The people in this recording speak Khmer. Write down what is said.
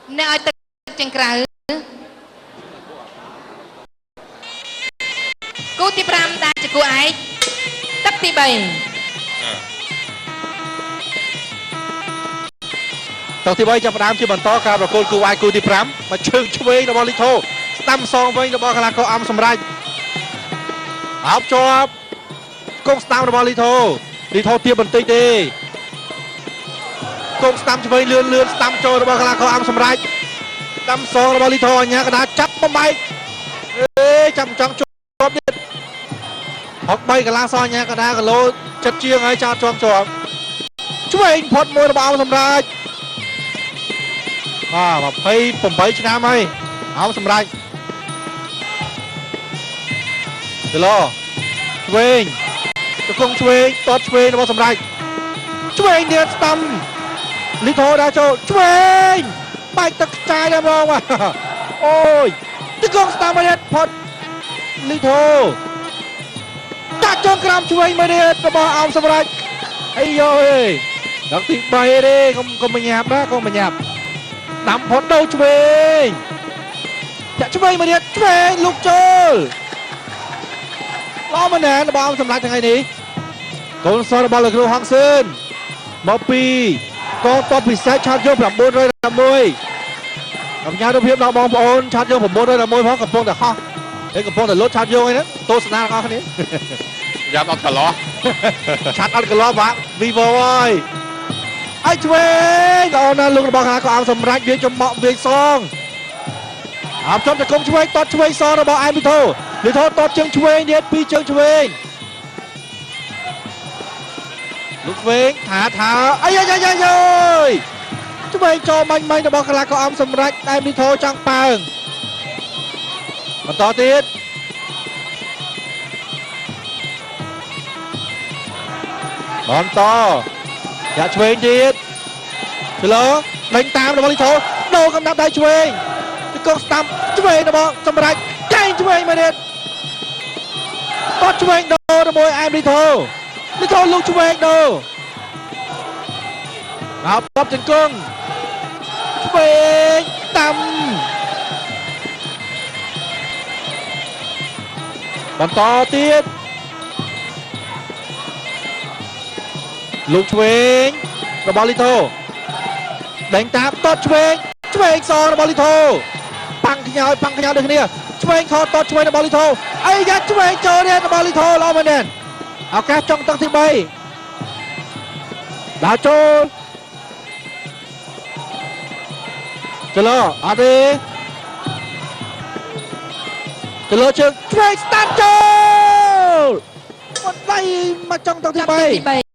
Nè aiទឹកចឹងក្រៅគូទី5ដែលជាគូឯកទឹកទី3ទឹកទី3ចាប់ផ្ដើមជាបន្តការប្រកួតគូឯកគូទី5មកជើងឆ្វេងរបស់លីថូស្ដាំសងវិញរបស់កីឡាករអំសម្រេចអោបជាប់គង់ស្ដាំរបស់លីថូទាបបន្តិចទេគង់ស្ដាំឆ្វេងលឿនស្ដាំចូលរបស់កីឡាករអំសម្រេចស្ដាំសងរបស់លីថូអញ្ញាកដាចាប់បំបែកចាប់ចង់ជាប់ទៀត63កីឡាសអញ្ញាកដាគីឡូចិត្តជាងហើយចោតជាប់ឆ្វេងផុតមួយរបស់អំសម្រេច28ឆ្នាំហើយអំសម្រេចគីឡូឆ្វេងទៅគង់ឆ្វេងតតឆ្វេងរបស់សម្រេចឆ្វេងទៀតស្ដាំលីថូដើរចូលឆ្វេងបែកទឹកខ្ចាយដែរហ្មងអូយទៅគង់ស្ដាំមកទៀតផុតលីថូតាក់ជើងក្រោមឆ្វេងមកទៀតរបស់អំសម្រេចអីយោដល់ទី3ទេកុំបញ្ញាប់ណាកុំបញ្ញាប់ដាំផុតដូរឆ្វេងតាក់ឆ្វេងមកទៀតឆ្វេងលុកចូលល្អមែនណារបស់អំសម្រេចថ្ងៃនេះកូនសរបស់លោកគ្រូហងសឿនមកពីកងទ័ពពិសេសឆាត់យក911កំញារូបភាពដល់បងប្អូនឆាត់យក911ផងកំពុងតែហោះហើយកំពុងតែលុតឆាត់យកហ្នឹងទស្សនារបស់គ្នាយ៉ាប់អត់កន្លោះឆាត់អត់កន្លោះបាទ Vivo ហើយឆ្វេងល្អណាស់លោករបស់កងអំសម្រេចវាចំបក់វាសងអបចំតែគុំឆ្វេងតតឆ្វេងសងរបស់អែមលីថូតតជើងឆ្វេងទៀតពីរជើងឆ្វេងលោកឆ្វេងថាអីឆ្វេងចូលមាញ់របស់កីឡាករអំសម្រេចអែមលីថូចង់ប៉ើងបន្តទៀតបន្តយ៉ាឆ្វេងទៀតជិឡូដេញតាមរបស់លីថូដូរកំណាប់ដៃឆ្វេងទៅកងស្ដាំឆ្វេងរបស់សម្រេចចែងឆ្វេងមកទៀតតតឆ្វេងដូរជាមួយអែមលីថូលុកឆ្វេងដូរដល់បបចង្គង់ឆ្វេងតាមបន្តទៀតលុកឆ្វេងរបស់លីថូដេញតាមតតឆ្វេងសរបស់លីថូប៉ាំងខ្ញោចដូចគ្នាឆ្វេងខតតឆ្វេងរបស់លីថូអីយ៉ាឆ្វេងចូលនេះរបស់លីថូល្អមែនទេឱកាសចុងទឹកទី3ដើរចូលចលោអត់ទេចលោជើងឆ្វេងស្ដាប់ចូលមកដៃមកចុងទឹកទី3